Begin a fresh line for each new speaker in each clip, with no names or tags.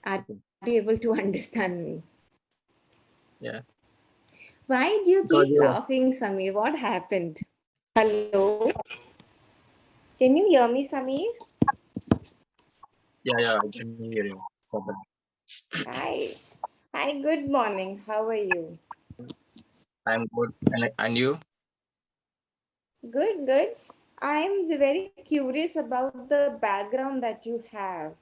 Are
Okay.
you able to understand me?
Yeah.
Why do you
Because
keep
you.
laughing, Samir? What happened? Hello? Can you hear me, Samir?
Yeah, yeah. I can hear you. Okay.
Hi. Hi, good morning. How are you?
I'm good. And you?
Good, good. I'm very curious about the background that you have.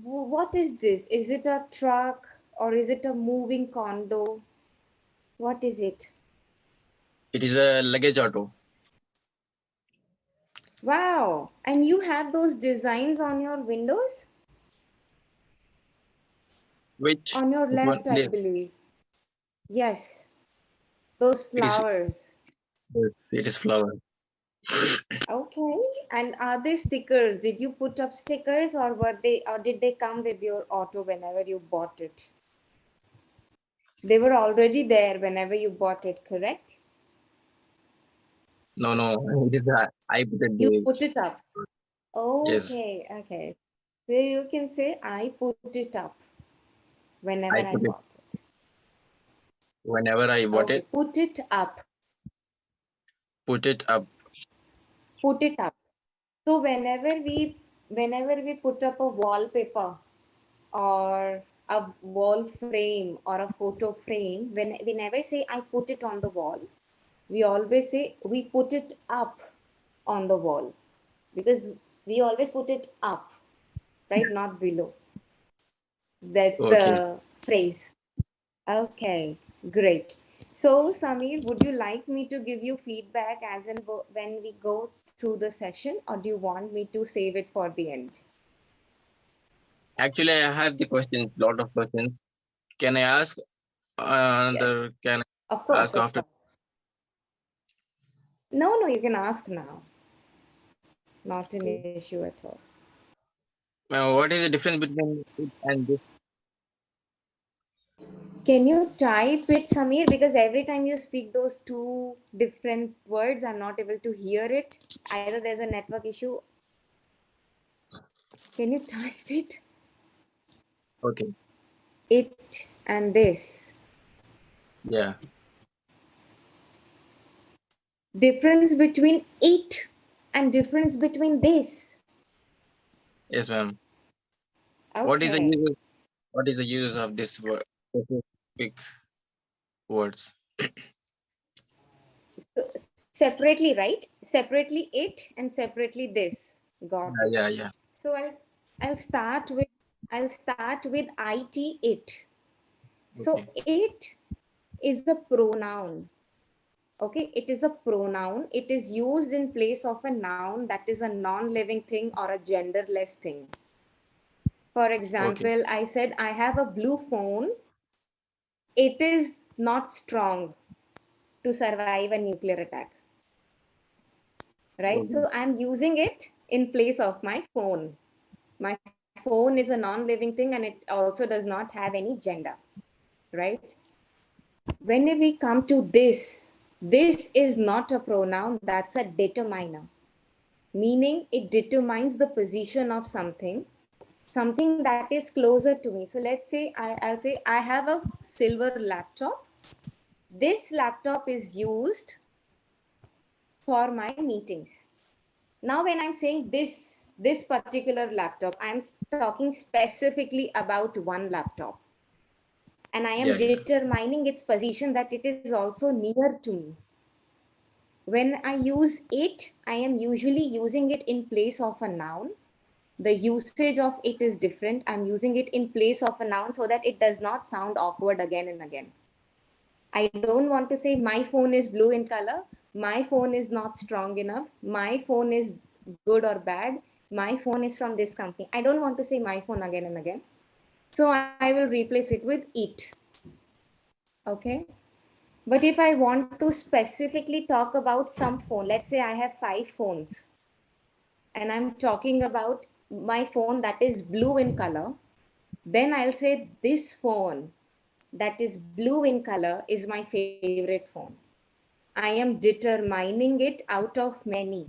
What is this? Is it a truck or is it a moving condo? What is it?
It is a luggage auto.
Wow. And you have those designs on your windows?
Which
On your
one?
left, I believe. Yes, those
It is.
flowers.
It is flower.
Okay. And are they stickers? Did you put up stickers or did they come with your auto whenever you bought it? They were already there whenever you bought it, correct?
No, no. It is that I put it
You
there.
put it up.
Yes,
Okay, okay. So you can say I put it up whenever
I
I
put it
bought it.
whenever I bought
Okay,
it.
put it up.
Put it up.
Put it up. So whenever we put up a wallpaper or a wall frame or a photo frame, when we never say I put it on the wall, we always say we put it up on the wall, because we always put it up, right, not below. That's
Okay.
the phrase. Okay, great. So Samir, would you like me to give you feedback as in when we go through the session, or do you want me to save it for the end?
Actually, I have the questions. Lot of questions. Can I ask?
Yes,
Can
of
I
course,
ask
of
after?
course. No, no, you can ask now. Not an issue at all.
What is the difference between it and this?
Can you type it, Samir? Because every time you speak those two different words, I'm not able to hear it. Either there's a network issue. Can you type it?
Okay.
It and this.
Yeah.
Difference between it and difference between this.
Yes, ma'am. What is the
Okay.
use? What is the use of this word? Specific words.
So, separately, right? Separately it and separately this. Got
Yeah,
it.
yeah, yeah.
So I'll start with it. So
Okay.
it is a pronoun. Okay, it is a pronoun. It is used in place of a noun that is a non-living thing or a genderless thing. For
Okay.
example, I said I have a blue phone. It is not strong to survive a nuclear attack, right?
Okay.
So I'm using it in place of my phone. My phone is a non-living thing and it also does not have any gender, right? When we come to this is not a pronoun, that's a determiner, meaning it determines the position of something that is closer to me. So let's say I'll say I have a silver laptop. This laptop is used for my meetings. Now when I'm saying this particular laptop, I'm talking specifically about one laptop, and I am
Yeah, yeah.
determining its position, that it is also near to me. When I use it, I am usually using it in place of a noun. The usage of it is different. I'm using it in place of a noun so that it does not sound awkward again and again. I don't want to say my phone is blue in color, my phone is not strong enough, my phone is good or bad, my phone is from this company. I don't want to say my phone again and again. So I will replace it with it. Okay. But if I want to specifically talk about some phone, let's say I have 5 phones and I'm talking about my phone that is blue in color, then I'll say this phone that is blue in color is my favorite phone. I am determining it out of many.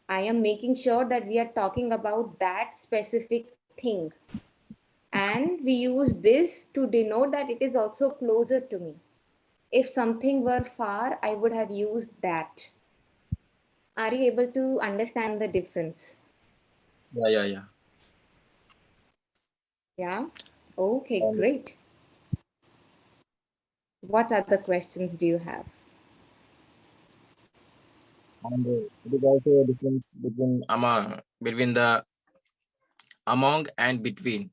I am making sure that we are talking about that specific thing. And we use this to denote that it is also closer to me. If something were far, I would have used that. Are you able to understand the difference?
Yeah, yeah, yeah.
Yeah. Okay,
And,
great. What other questions do you have?
it is also a difference between the among and between.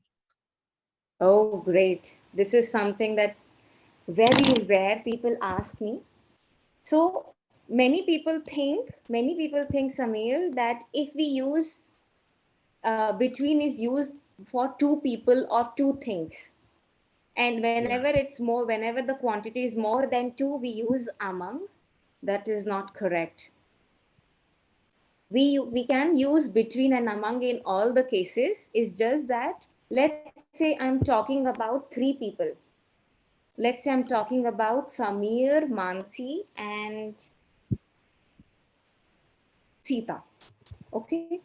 Oh, great. This is something that very rare people ask me. So many people think, Samir, that if we use between is used for two people or two things. And
Yeah.
whenever the quantity is more than two, we use among. That is not correct. We can use between and among in all the cases. It's just that, let's say I'm talking about three people. Let's say I'm talking about Samir, Mansi, and Sita. Okay.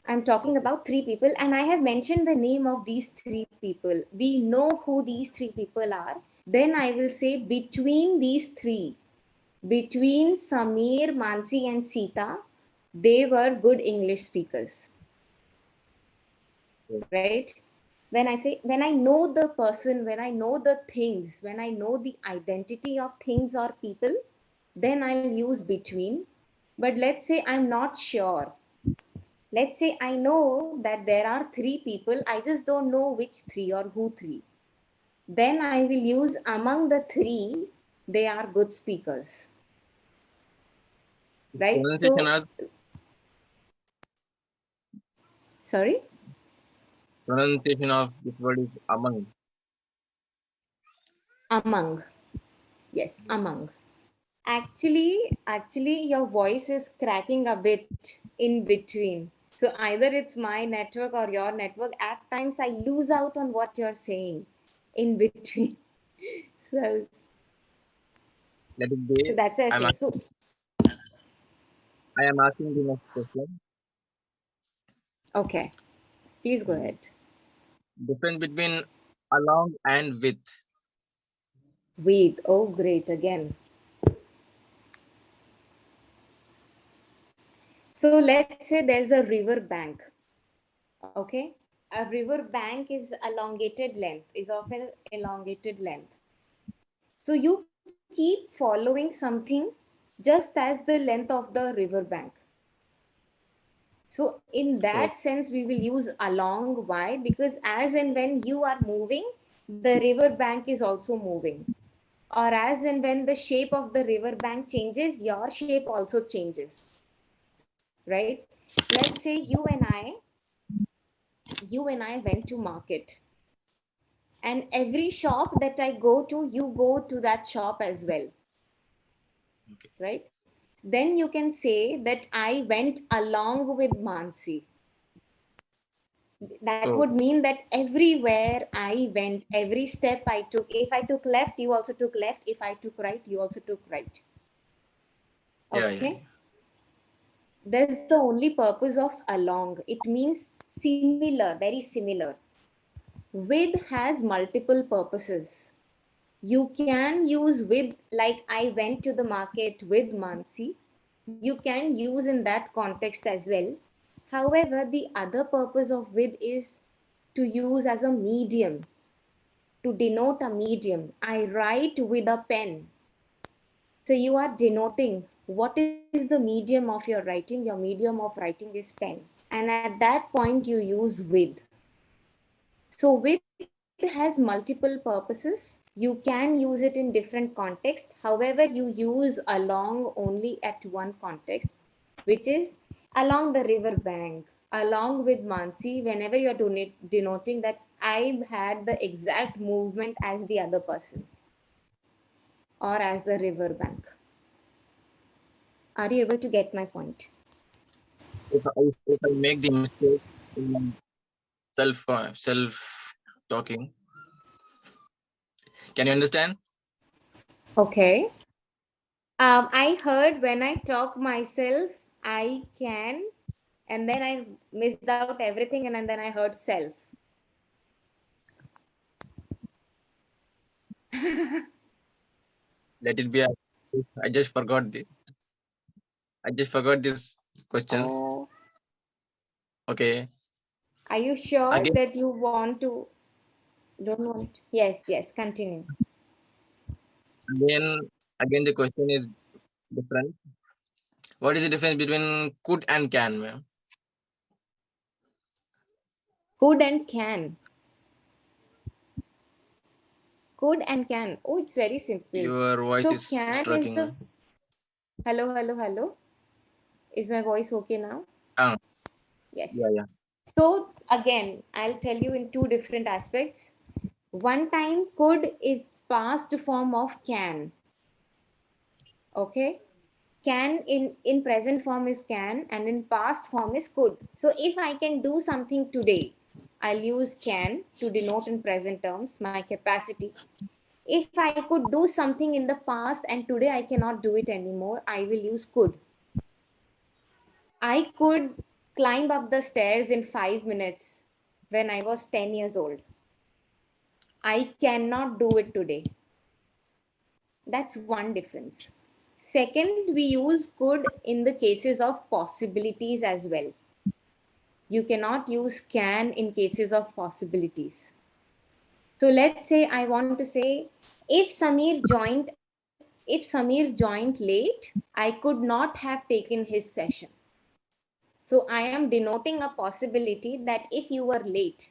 I'm talking
Okay.
about three people, and I have mentioned the name of these three people. We know who these three people are. Then I will say between these three, between Samir, Mansi, and Sita, they were good English speakers,
Okay.
right? When I know the person, when I know the things, when I know the identity of things or people, then I'll use between. But let's say I'm not sure. Let's say I know that there are three people, I just don't know which three or who three. Then I will use among the three, they are good speakers, right?
Pronunciation
So,
as
sorry,
pronunciation of this word is among.
among. Yes, among. Actually, your voice is cracking a bit in between. So either it's my network or your network. At times, I lose out on what you're saying in between. So,
Let it
so
be.
that's what I
I'm
say. So,
asking, I am asking the next question.
okay, please go
Mm,
ahead.
Difference between along and with.
With, oh, great, again. So let's say there's a river bank. Okay, a river bank is elongated length, is of an elongated length. So you keep following something just as the length of the river bank. So in that
So
sense, we will use along. Why? Because as and when you are moving, the river bank is also moving. Or as and when the shape of the river bank changes, your shape also changes, right? Let's say you and I went to market, and every shop that I go to, you go to that shop as well,
okay.
right? Then you can say that I went along with Mansi. That
So
would mean that everywhere I went, every step I took, if I took left, you also took left. If I took right, you also took right.
yeah, yeah,
Okay?
yeah.
That's the only purpose of along. It means similar, very similar. With has multiple purposes. You can use with, like I went to the market with Mansi. You can use in that context as well. However, the other purpose of with is to use as a medium, to denote a medium. I write with a pen. So you are denoting what is the medium of your writing. Your medium of writing is pen. And at that point, you use with. So with has multiple purposes. You can use it in different contexts. However, you use along only at one context, which is along the river bank, along with Mansi, whenever you are denoting that I had the exact movement as the other person or as the river bank. Are you able to get my point?
If I make the mistake in self talking, can you understand?
Okay. I heard when I talk myself, I can, and then I missed out everything, and then I heard self.
Let it be. I just forgot the. I just forgot this question.
Oh,
Okay.
are you sure
Again,
that you want to? Don't want? Yes, yes. Continue.
again, again. The question is different. What is the difference between could and can, ma'am?
Could and can. Could and can. Oh, it's very simple.
Your voice
So
is
can is
striking,
the
ma'am.
hello, hello, hello. Is my voice okay now?
Ah,
Yes.
yeah, yeah.
So again, I'll tell you in two different aspects. One time could is past form of can. Okay. Can in present form is can and in past form is could. So if I can do something today, I'll use can to denote in present terms my capacity. If I could do something in the past and today I cannot do it anymore, I will use could. I could climb up the stairs in 5 minutes when I was 10 years old. I cannot do it today. That's one difference. Second, we use could in the cases of possibilities as well. You cannot use can in cases of possibilities. So let's say I want to say if Samir joined late, I could not have taken his session. So I am denoting a possibility that if you were late,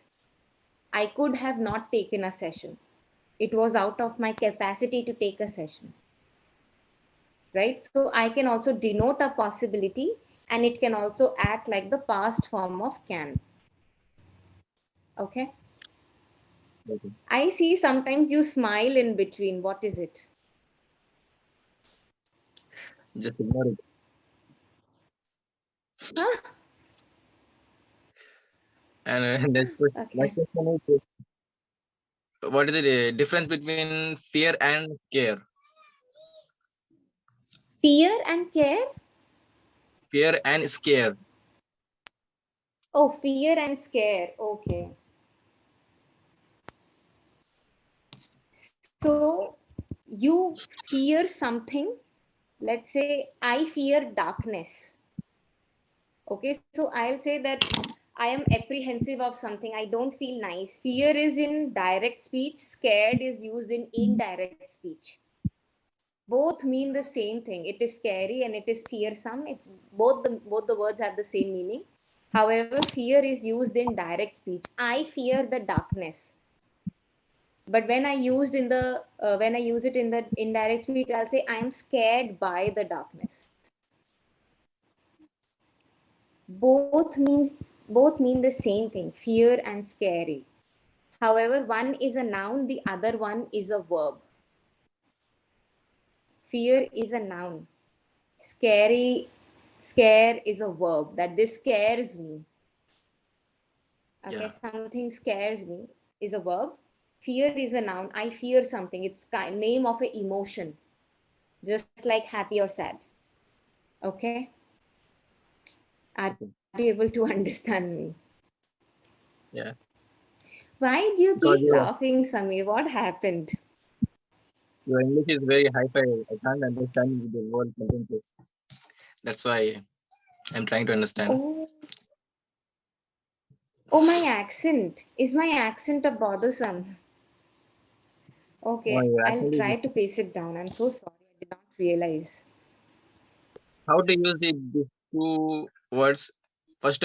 I could have not taken a session. It was out of my capacity to take a session. Right? So I can also denote a possibility and it can also act like the past form of can. Okay.
Okay.
I see sometimes you smile in between. What is it?
Just ignore it.
Huh?
And next
Okay.
question is what is the difference between fear and care?
Fear and care?
Fear and scare.
Oh, fear and scare. Okay. So you fear something. Let's say I fear darkness. Okay, so I'll say that I am apprehensive of something. I don't feel nice. Fear is in direct speech, scared is used in indirect speech. Both mean the same thing. It is scary and it is fearsome. It's both the words have the same meaning. However, fear is used in direct speech. I fear the darkness. But when I use it in the indirect speech, I'll say I am scared by the darkness. Both mean the same thing, fear and scary. However, one is a noun, the other one is a verb. Fear is a noun. Scary, scare is a verb. That this scares me. Okay,
Yeah.
something scares me is a verb. Fear is a noun. I fear something. It's name of an emotion, just like happy or sad. Okay, are you
Okay.
able to understand me?
Yeah.
Why do you
Because
keep laughing, Samir? What happened?
your English is very high-fi. I can't understand the word sentences. That's why I'm trying to understand.
Oh, oh, my accent. Is my accent a bothersome?
No,
Okay,
you
I'll
actually
try to pace it down. I'm so sorry. I did not realize.
how to use these two words. First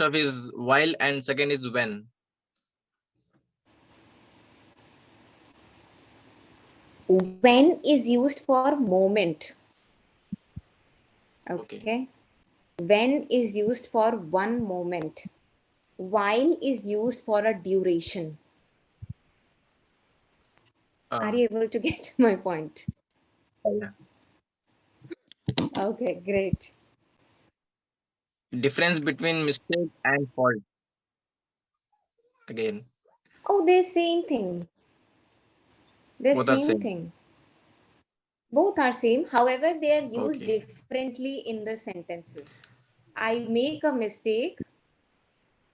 of is while and second is when.
When is used for moment.
Okay.
Okay. When is used for one moment. While is used for a duration. Are
Uh,
you able to get my point?
yeah.
Okay, great.
Difference between mistake and fault. Again,
Oh, they're same thing. They're
both are
same
same.
thing. Both are same. However, they are used
Okay.
differently in the sentences. I make a mistake.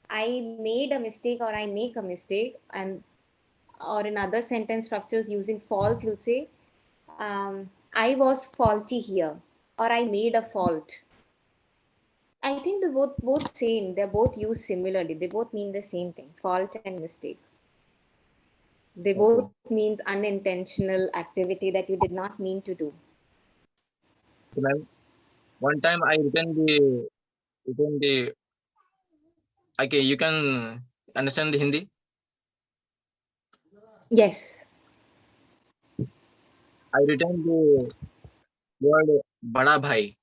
I made a mistake or I make a mistake and or in other sentence structures using false, you'll say, I was faulty here, or I made a fault. I think they're both same. They're both used similarly. They both mean the same thing, fault and mistake. They both
Okay.
means unintentional activity that you did not mean to do.
So, ma'am, one time I written the. Okay, you can understand the Hindi.
Yes,
I written the word bada bhai.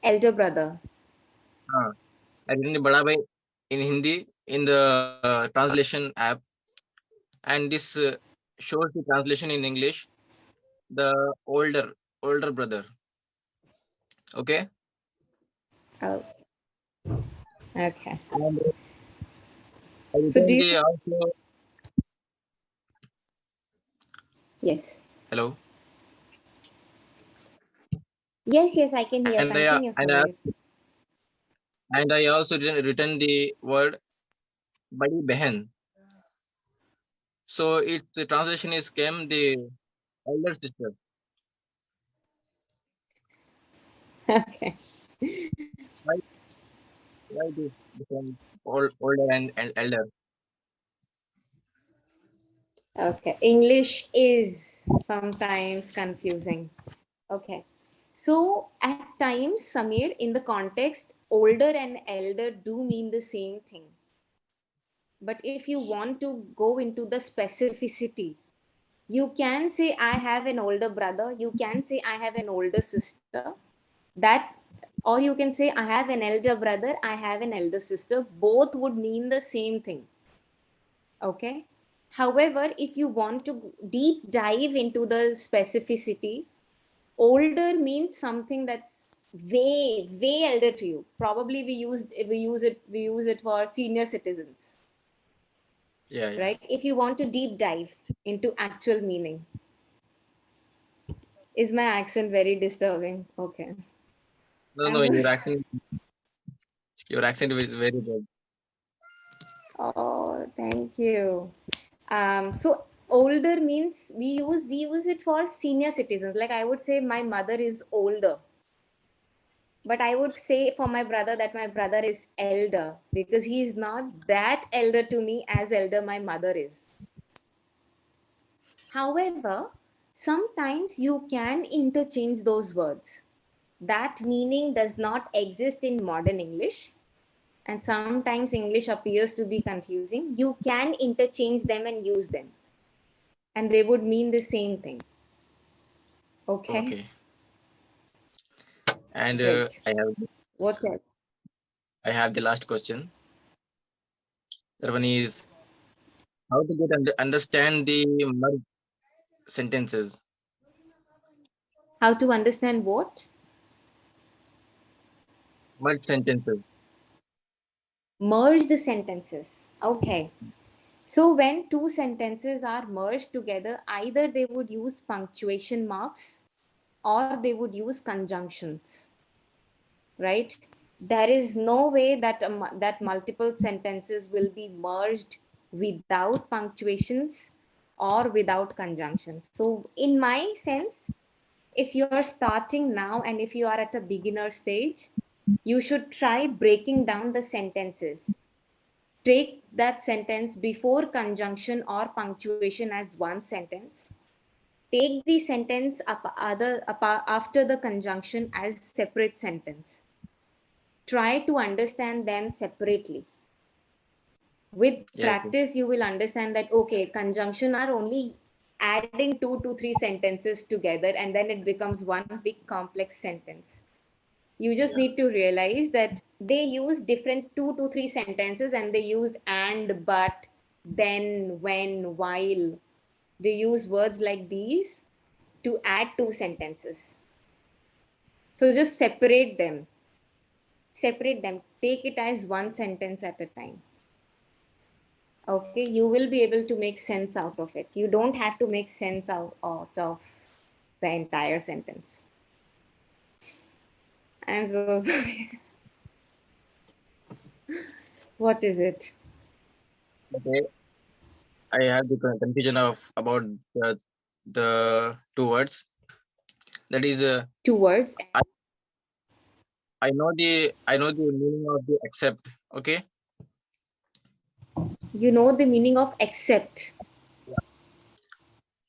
elder brother.
Uh, I written the bada bhai in Hindi in the translation app, and this shows the translation in English. The older brother. Okay,
Oh, okay.
and I
So do
written
you?
the also.
Yes.
Hello,
Yes, yes, I can hear.
and I
Continue, Samir.
and I also written the word badi behan. So its the translation is came the elder sister.
Okay.
Why why this become older and elder?
Okay. English is sometimes confusing. Okay. So at times, Samir, in the context, older and elder do mean the same thing. But if you want to go into the specificity, you can say, I have an older brother. You can say, I have an older sister. That, or you can say, I have an elder brother. I have an elder sister. Both would mean the same thing. Okay. However, if you want to deep dive into the specificity, older means something that's way elder to you. Probably we use it for senior citizens,
Yeah, yeah.
right? If you want to deep dive into actual meaning. Is my accent very disturbing? Okay.
No,
I'm
no,
so
your accent is very good.
Oh, thank you. So older means we use it for senior citizens. Like I would say my mother is older, but I would say for my brother that my brother is elder because he is not that elder to me as elder my mother is. However, sometimes you can interchange those words. That meaning does not exist in modern English, and sometimes English appears to be confusing. You can interchange them and use them, and they would mean the same thing. Okay,
Okay, and
great.
I have
What else?
the last question. That one is how to get understand the merge sentences.
How to understand what?
Merge sentences.
Merge the sentences. Okay. So when two sentences are merged together, either they would use punctuation marks or they would use conjunctions, right? There is no way that multiple sentences will be merged without punctuations or without conjunctions. So in my sense, if you're starting now and if you are at a beginner stage, you should try breaking down the sentences. Take that sentence before conjunction or punctuation as one sentence. Take the sentence after the conjunction as separate sentence. Try to understand them separately. With
Yes, yes.
practice, you will understand that okay, conjunction are only adding 2 to 3 sentences together and then it becomes one big complex sentence. You just
Yeah,
need to realize that they use different 2 to 3 sentences and they use and, but, then, when, while. They use words like these to add 2 sentences. So just separate them, take it as one sentence at a time. Okay, you will be able to make sense out of it. You don't have to make sense out of the entire sentence. I'm so sorry. What is it?
okay. I have the confusion of about the two words. That is,
Two words.
I, I know the meaning of the accept. Okay,
You know the meaning of accept.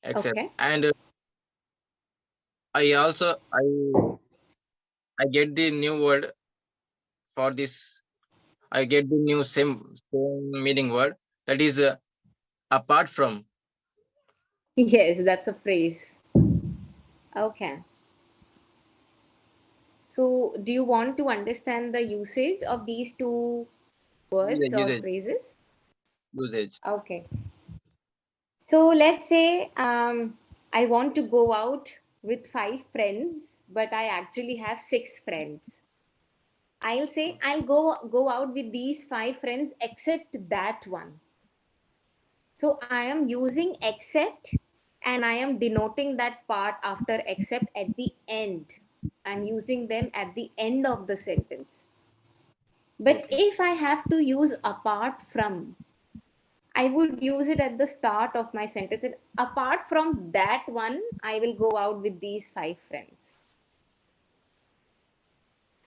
accept,
Okay.
and I also I get the new word for this. I get the new same meaning word. That is, apart from.
Yes, that's a phrase. Okay. So, do you want to understand the usage of these two words or
Usage,
phrases?
usage.
Okay. So, let's say I want to go out with five friends, but I actually have six friends. I'll say I'll go out with these five friends except that one. So I am using except and I am denoting that part after except at the end. I'm using them at the end of the sentence. But
Okay,
if I have to use apart from, I would use it at the start of my sentence. And apart from that one, I will go out with these five friends.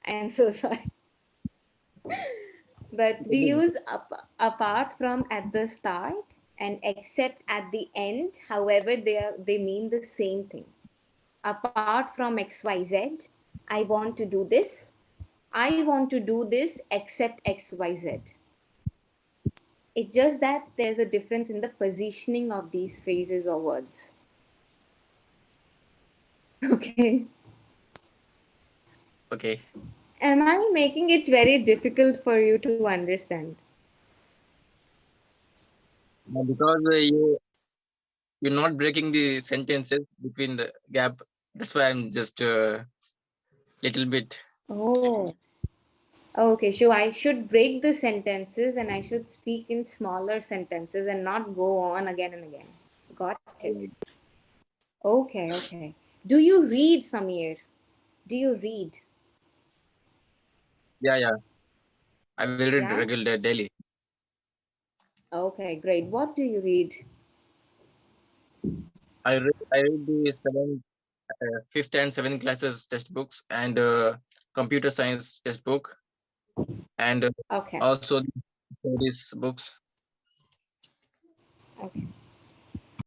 I am so sorry. But we use apart from at the start and except at the end. However, they mean the same thing. Apart from XYZ, I want to do this. I want to do this except XYZ. It's just that there's a difference in the positioning of these phrases or words. Okay.
okay.
Am I making it very difficult for you to understand?
Now, because you're not breaking the sentences between the gap. That's why I'm just little bit.
Oh, okay. So I should break the sentences and I should speak in smaller sentences and not go on again and again. Got it. Okay, okay. Do you read, Samir? Do you read?
Yeah, yeah. I will read
Yeah?
regular daily.
Okay, great. What do you read?
I read the fifth and seventh classes textbooks and computer science textbook and
Okay,
also these books.
okay.